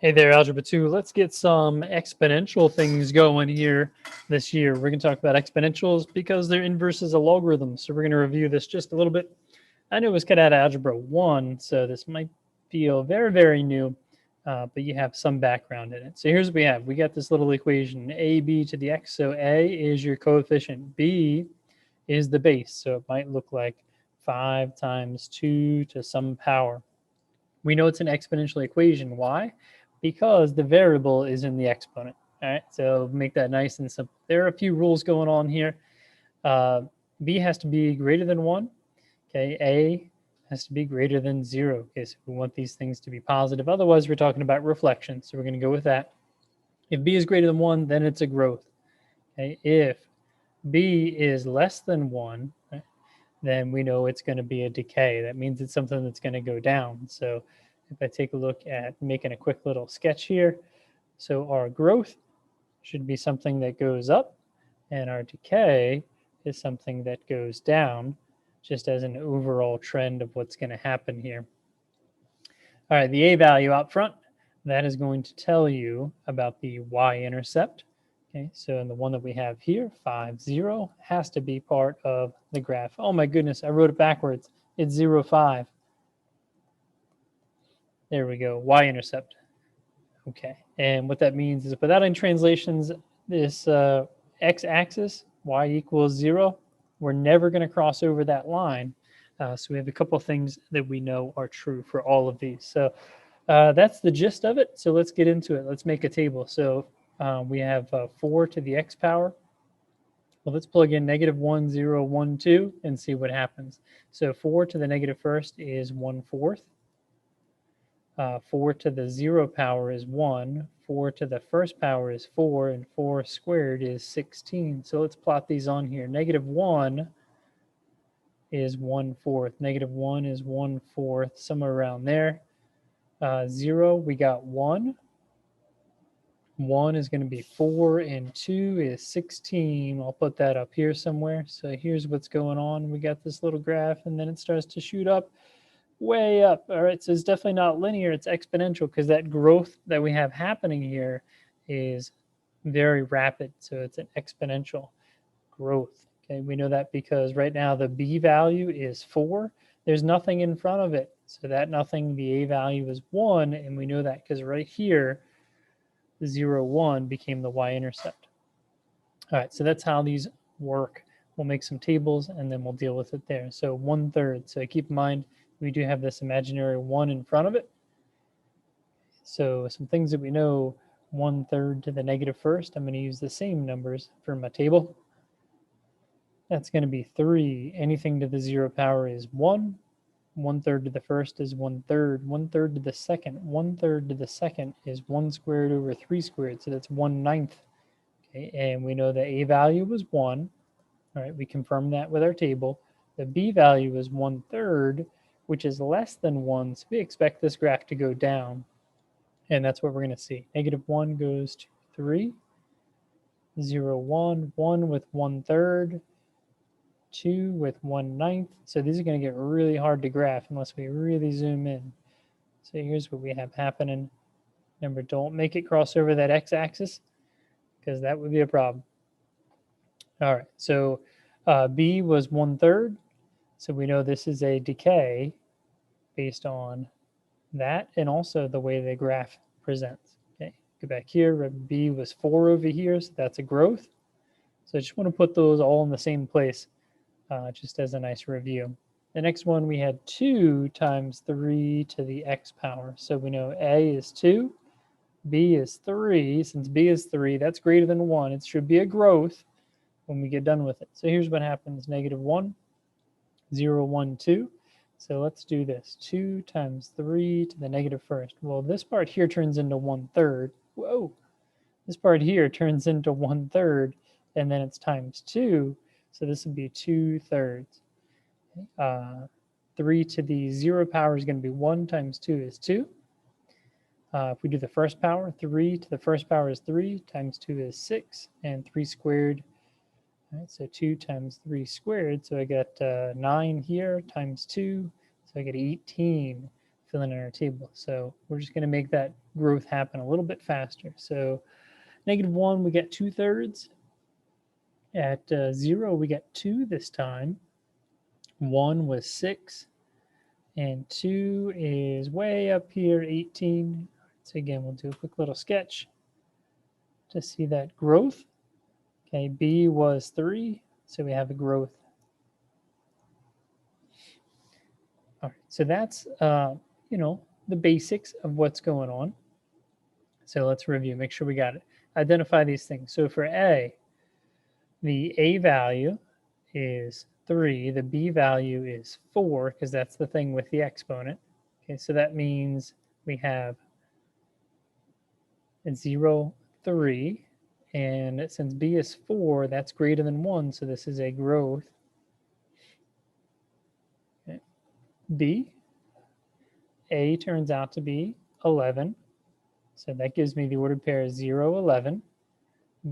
Hey there, Algebra 2. Let's get some exponential things going here this year. We're going to talk about exponentials because they're inverses of logarithms. So we're going to review this just a little bit. I know it was cut out of Algebra 1, so this might feel very, very new, but you have some background in it. So here's what we have. We got this little equation, ab to the x. So a is your coefficient, b is the base. So it might look like 5 times 2 to some power. We know it's an exponential equation. Why? Because the variable is in the exponent. All right, so make that nice and simple. There are a few rules going on here. B has to be greater than 1. Okay, A has to be greater than 0. Okay, so we want these things to be positive. Otherwise, we're talking about reflection, so we're going to go with that. If B is greater than 1, then it's a growth. Okay, if B is less than 1, right, then we know it's going to be a decay. That means it's something that's going to go down. So if I take a look at making a quick little sketch here, so our growth should be something that goes up, and our decay is something that goes down, just as an overall trend of what's going to happen here. All right, the a value out front, that is going to tell you about the y-intercept. Okay, so in the one that we have here, 5, 0, has to be part of the graph. Oh my goodness, I wrote it backwards. It's 0, 5. There we go, y-intercept. Okay, and what that means is without any translations, this x-axis, y equals 0, we're never going to cross over that line. So we have a couple of things that we know are true for all of these. So that's the gist of it. So let's get into it. Let's make a table. So we have 4 to the x power. Well, let's plug in negative 1, 0, 1, 2 and see what happens. So 4 to the negative first is 1/4. 4 to the 0 power is 1. 4 to the first power is 4. And 4 squared is 16. So let's plot these on here. Negative 1 is 1/4. Negative 1 is 1/4, somewhere around there. 0, we got 1. 1 is going to be 4, and 2 is 16. I'll put that up here somewhere. So here's what's going on. We got this little graph, and then it starts to shoot up, way up. All right, so it's definitely not linear. It's exponential because that growth that we have happening here is very rapid. So it's an exponential growth. Okay, we know that because right now the b value is 4. There's nothing in front of it. So that nothing, the a value is 1, and we know that because right here, 0, 1 became the y-intercept. All right, so that's how these work. We'll make some tables, and then we'll deal with it there. So 1/3. So keep in mind, we do have this imaginary 1 in front of it. So some things that we know, 1/3 to the negative first. I'm going to use the same numbers for my table. That's going to be 3. Anything to the 0 power is 1. 1/3 to the first is 1/3. 1/3 to the second. 1/3 to the second is 1 squared over 3 squared. So that's 1/9. Okay, and we know the a value was 1. All right, we confirmed that with our table. The b value is 1/3, which is less than 1. So we expect this graph to go down. And that's what we're going to see. Negative 1 goes to 3. 0, 1. 1 with 1/3. 2 with 1/9. So these are going to get really hard to graph unless we really zoom in. So here's what we have happening. Remember, don't make it cross over that x-axis because that would be a problem. All right, so b was 1/3. So we know this is a decay based on that and also the way the graph presents. Okay, go back here. B was 4 over here, so that's a growth. So I just want to put those all in the same place. Just as a nice review. The next one, we had 2 times 3 to the x power. So we know a is 2, b is 3. Since b is 3, that's greater than 1. It should be a growth when we get done with it. So here's what happens. Negative 1, 0, 1, 2. So let's do this. 2 times 3 to the negative first. Well, this part here turns into 1/3. Whoa. This part here turns into 1/3, and then it's times 2. So this would be 2/3. 3 to the 0 power is going to be 1 times 2 is 2. If we do the first power, 3 to the first power is 3 times 2 is 6, and 3 squared. All right, so 2 times 3 squared. So I got 9 here times 2. So I get 18. filling in our table. So we're just going to make that growth happen a little bit faster. So -1, we get 2/3. At 0, we get 2 this time. 1 was 6. And 2 is way up here, 18. So again, we'll do a quick little sketch to see that growth. Okay, B was 3, so we have a growth. All right, so that's, the basics of what's going on. So let's review, make sure we got it. Identify these things. So for A, the A value is 3, the B value is 4, because that's the thing with the exponent. Okay, so that means we have 0, 3, and since B is 4, that's greater than 1, so this is a growth. Okay. B, A turns out to be 11, so that gives me the ordered pair 0, 11.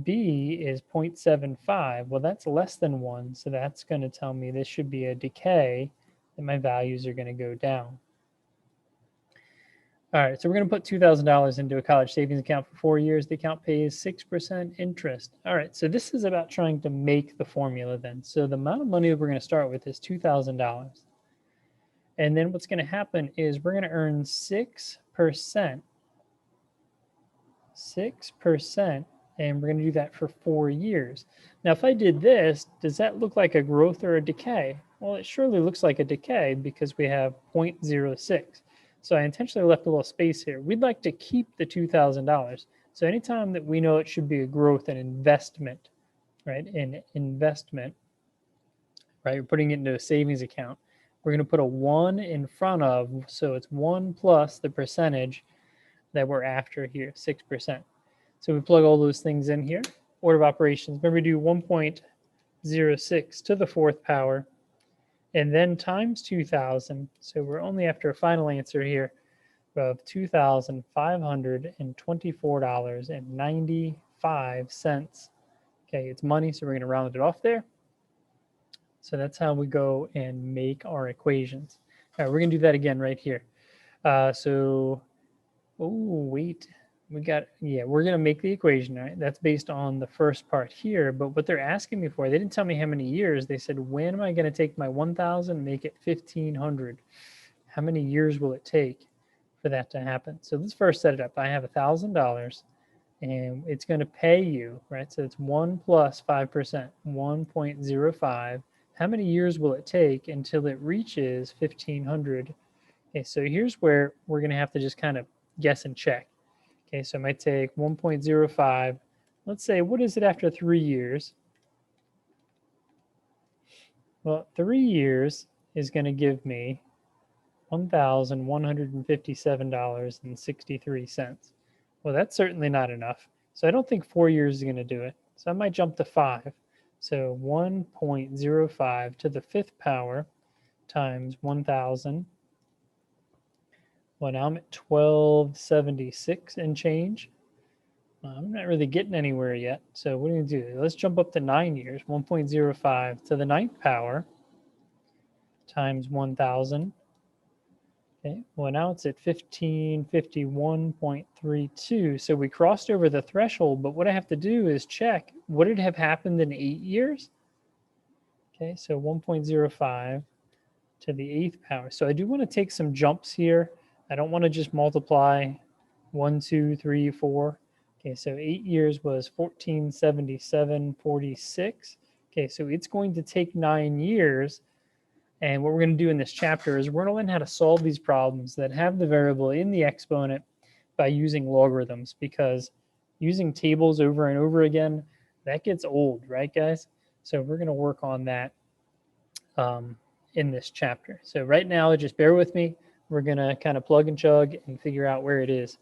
B is 0.75. Well, that's less than 1, so that's going to tell me this should be a decay, and my values are going to go down. All right, so we're going to put $2,000 into a college savings account for 4 years. The account pays 6% interest. All right, so this is about trying to make the formula then. So the amount of money that we're going to start with is $2,000. And then what's going to happen is we're going to earn 6%. 6%, and we're going to do that for 4 years. Now, if I did this, does that look like a growth or a decay? Well, it surely looks like a decay because we have 0.06. So I intentionally left a little space here. We'd like to keep the $2,000. So anytime that we know it should be a growth, an investment, right? An investment, right? We're putting it into a savings account. We're going to put a 1 in front of, so it's 1 plus the percentage that we're after here, 6%. So we plug all those things in here. Order of operations, remember we do 1.06 to the 4th power, and then times 2,000. So we're only after a final answer here of $2,524.95. Okay, it's money, so we're going to round it off there. So that's how we go and make our equations. All right, we're going to do that again right here. Wait, we're going to make the equation, right? That's based on the first part here, but what they're asking me for, they didn't tell me how many years. They said, when am I going to take my 1,000 and make it 1,500? How many years will it take for that to happen? So let's first set it up. I have $1,000 and it's going to pay you, right? So it's 1 plus 5%, 1.05. How many years will it take until it reaches 1,500? Okay, so here's where we're going to have to just kind of guess and check. Okay, so it might take 1.05. Let's say, what is it after 3 years? Well, 3 years is going to give me $1,157.63. Well, that's certainly not enough. So I don't think 4 years is going to do it. So I might jump to 5. So 1.05 to the 5th power times 1,000. Well, now I'm at 1276 and change. I'm not really getting anywhere yet. So what are we going to do? Let's jump up to 9 years. 1.05 to the 9th power times 1,000. Okay, well, now it's at 1551.32. So we crossed over the threshold, but what I have to do is check, would it have happened in 8 years? Okay, so 1.05 to the 8th power. So I do want to take some jumps here. I don't want to just multiply 1, 2, 3, 4. Okay, so 8 years was 1477.46. Okay, so it's going to take 9 years. And what we're going to do in this chapter is we're going to learn how to solve these problems that have the variable in the exponent by using logarithms, because using tables over and over again, that gets old, right, guys? So we're going to work on that in this chapter. So right now, just bear with me. We're going to kind of plug and chug and figure out where it is.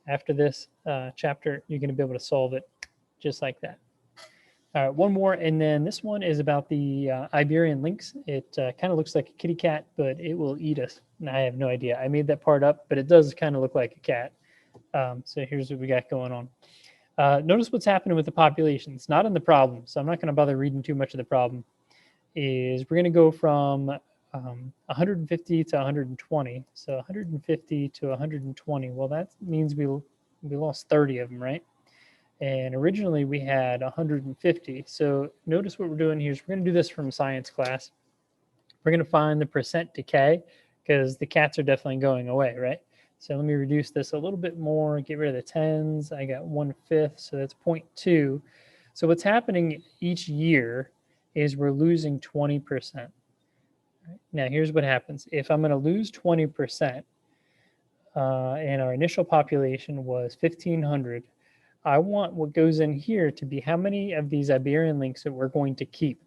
After this chapter, you're going to be able to solve it just like that. All right, one more, and then this one is about the Iberian lynx. It kind of looks like a kitty cat, but it will eat us. And I have no idea. I made that part up, but it does kind of look like a cat. So here's what we got going on. Notice what's happening with the population. It's not in the problem, so I'm not going to bother reading too much of the problem. We're going to go from 150 to 120. So 150 to 120. Well, that means we lost 30 of them, right? And originally we had 150. So notice what we're doing here is we're going to do this from science class. We're going to find the percent decay because the cats are definitely going away, right? So let me reduce this a little bit more, get rid of the tens. I got 1/5, so that's 0.2. So what's happening each year is we're losing 20%. Now here's what happens. If I'm going to lose 20%, and our initial population was 1,500, I want what goes in here to be how many of these Iberian links that we're going to keep.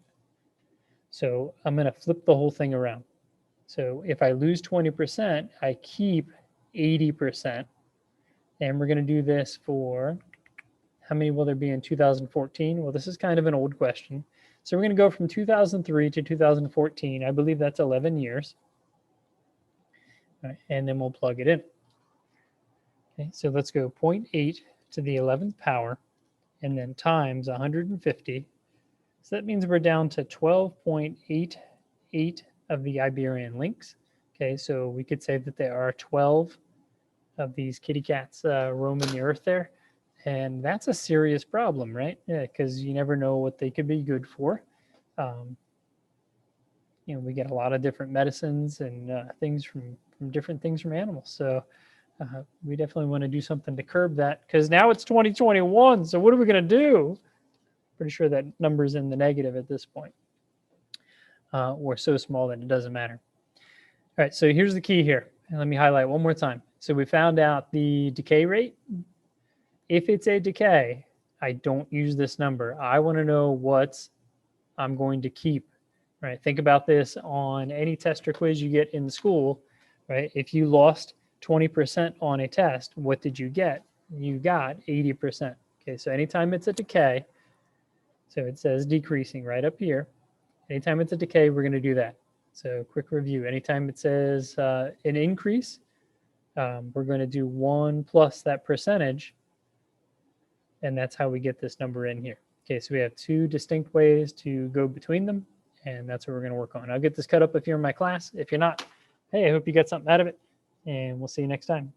So I'm going to flip the whole thing around. So if I lose 20%, I keep 80%. And we're going to do this for, how many will there be in 2014? Well, this is kind of an old question. So we're going to go from 2003 to 2014. I believe that's 11 years. All right, and then we'll plug it in. Okay, so let's go 0.8 to the 11th power, and then times 150. So that means we're down to 12.88 of the Iberian links. Okay, so we could say that there are 12 of these kitty cats roaming the earth there. And that's a serious problem, right? Yeah, because you never know what they could be good for. We get a lot of different medicines and things from different things from animals. So we definitely want to do something to curb that, because now it's 2021. So what are we going to do? Pretty sure that number's in the negative at this point, or so small that it doesn't matter. All right, so here's the key here. And let me highlight one more time. So we found out the decay rate. If it's a decay, I don't use this number. I want to know what I'm going to keep. Right? Think about this on any test or quiz you get in school. Right? If you lost 20% on a test, what did you get? You got 80%. Okay, so anytime it's a decay, so it says decreasing right up here. Anytime it's a decay, we're going to do that. So quick review. Anytime it says an increase, we're going to do 1 plus that percentage, and that's how we get this number in here. Okay, so we have two distinct ways to go between them, and that's what we're going to work on. I'll get this cut up if you're in my class. If you're not, hey, I hope you got something out of it, and we'll see you next time.